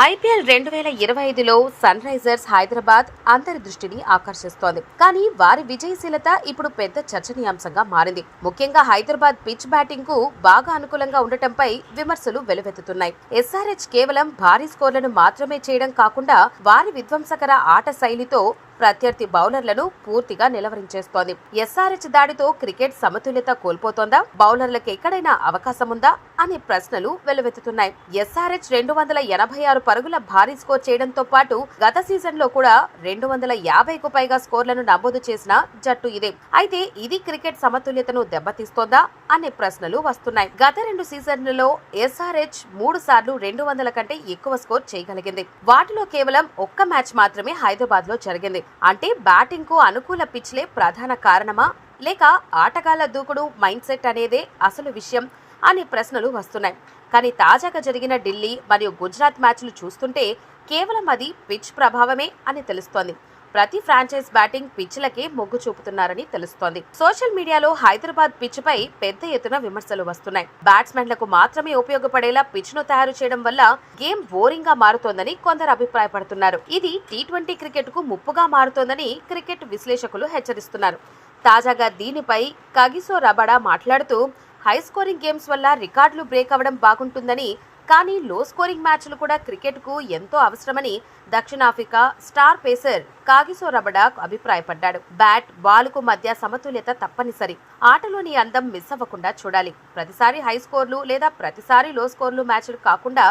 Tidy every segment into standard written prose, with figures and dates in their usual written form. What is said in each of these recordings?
IPL 2025లో sun Risers Hyderabad అందరి దృష్టిని ఆకర్షిస్తోంది. కానీ వారి విజయశీలత ఇప్పుడు పెద్ద చర్చనీయాంశంగా మారింది. ముఖ్యంగా హైదరాబాద్ పిచ్ బ్యాటింగ్ కు బాగా అనుకూలంగా ఉండటంపై విమర్శలు వెలువెత్తుతున్నాయి. ఎస్ఆర్హెచ్ కేవలం భారీ స్కోర్లను మాత్రమే చేయడం కాకుండా వారి విధ్వంసకర ఆట శైలితో ప్రత్యర్థి బౌలర్లను పూర్తిగా నిలవరించేస్తోంది. ఎస్ఆర్హెచ్ దాడితో క్రికెట్ సమతుల్యత కోల్పోతోందా, బౌలర్లకు ఎక్కడైనా అవకాశముందా అనే ప్రశ్నలు వెలువెత్తుతున్నాయి. ఎస్ఆర్హెచ్ 286 పరుగుల భారీ స్కోర్ చేయడంతో పాటు గత సీజన్ లో కూడా 250కు పైగా స్కోర్లను నమోదు చేసిన జట్టు ఇదే. అయితే ఇది క్రికెట్ సమతుల్యతను దెబ్బతీస్తోందా అనే ప్రశ్నలు వస్తున్నాయి. గత 2 సీజన్లలో ఎస్ఆర్హెచ్ 3 సార్లు 200 కంటే ఎక్కువ స్కోర్ చేయగలిగింది. వాటిలో కేవలం ఒక్క మ్యాచ్ మాత్రమే హైదరాబాద్ లో జరిగింది. అంటే బ్యాటింగ్ కు అనుకూల పిచ్లే ప్రధాన కారణమా, లేక ఆటగాళ్ల దూకుడు మైండ్ సెట్ అనేదే అసలు విషయం అనే ప్రశ్నలు వస్తున్నాయి. కానీ తాజాగా జరిగిన ఢిల్లీ మరియు గుజరాత్ మ్యాచ్లు చూస్తుంటే కేవలం అది పిచ్ ప్రభావమే అని తెలుస్తోంది. ప్రతి ఫ్రాంచైజ్ బ్యాటింగ్ పిచ్లకే మొగ్గు చూపుతున్నారని తెలుస్తోంది. సోషల్ మీడియాలో హైదరాబాద్ పిచ్ పై పెద్ద ఎత్తున విమర్శలు వస్తున్నాయి. బ్యాట్స్మెన్లకు మాత్రమే ఉపయోగపడేలా పిచ్ ను తయారు చేయడం వల్ల గేమ్ బోరింగ్ గా మారుతోందని కొందరు అభిప్రాయపడుతున్నారు. ఇది టీ20 క్రికెట్ కు ముప్పుగా మారుతోందని క్రికెట్ విశ్లేషకులు హెచ్చరిస్తున్నారు. తాజాగా దీనిపై కగిసో రబాడా మాట్లాడుతూ హై స్కోరింగ్ గేమ్స్ వల్ల రికార్డులు బ్రేక్ అవ్వడం బాగుంటుందని, కానీ లో స్కోరింగ్ మ్యాచ్లు కూడా క్రికెట్ కు ఎంతో అవసరమని దక్షిణాఫ్రికా స్టార్ పేసర్ కాగిసో రబాడా అభిప్రాయపడ్డాడు. బ్యాట్, బాలుకు మధ్య సమతుల్యత తప్పనిసరి. ఆటలోని అందం మిస్ అవ్వకుండా చూడాలి. ప్రతిసారి హై స్కోర్లు లేదా ప్రతిసారి లో స్కోర్లు మ్యాచ్లు కాకుండా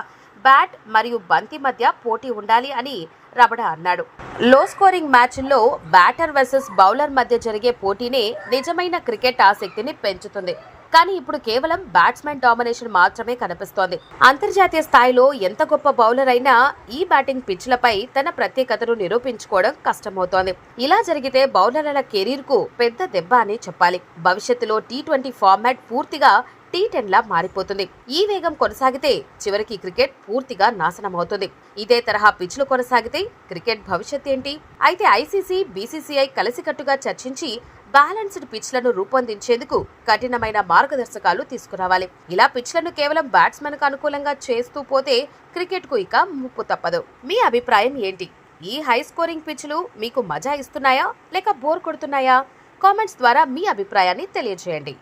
బ్యాట్ మరియు బంతి మధ్య పోటీ ఉండాలి అని రబాడా అన్నాడు. లో స్కోరింగ్ మ్యాచ్ల్లో బ్యాటర్ వర్సెస్ బౌలర్ మధ్య జరిగే పోటీనే నిజమైన క్రికెట్ ఆసక్తిని పెంచుతుంది. కానీ ఇప్పుడు కేవలం బ్యాట్స్మెన్ డామినేషన్ మాత్రమే కనిపిస్తోంది. అంతర్జాతీయ స్థాయిలో ఎంత గొప్ప బౌలర్ అయినా ఈ బ్యాటింగ్ పిచ్లపై తన ప్రత్యేకతను నిరూపించుకోవడం కష్టమవుతోంది. ఇలా జరిగితే బౌలర్ల కెరీర్ కు పెద్ద దెబ్బ అని చెప్పాలి. భవిష్యత్తులో టీ20 ఫార్మాట్ పూర్తిగా టీ10 లా మారిపోతుంది. ఈ వేగం కొనసాగితే చివరికి క్రికెట్ పూర్తిగా నాశనం అవుతుంది. ఇదే తరహా పిచ్లు కొనసాగితే క్రికెట్ భవిష్యత్ ఏంటి? అయితే ఐసీసీ, బీసీసీఐ కలిసికట్టుగా చర్చించి బ్యాలెన్స్డ్ పిచ్లను రూపొందించేందుకు కఠినమైన మార్గదర్శకాలు తీసుకురావాలి. ఇలా పిచ్లను కేవలం బ్యాట్స్మెన్ కు అనుకూలంగా చేస్తూ పోతే క్రికెట్ కు ఇక ముప్పు తప్పదు. మీ అభిప్రాయం ఏంటి? ఈ హై స్కోరింగ్ పిచ్లు మీకు మజా ఇస్తున్నాయా లేక బోర్ కొడుతున్నాయా? కామెంట్స్ ద్వారా మీ అభిప్రాయాన్ని తెలియజేయండి.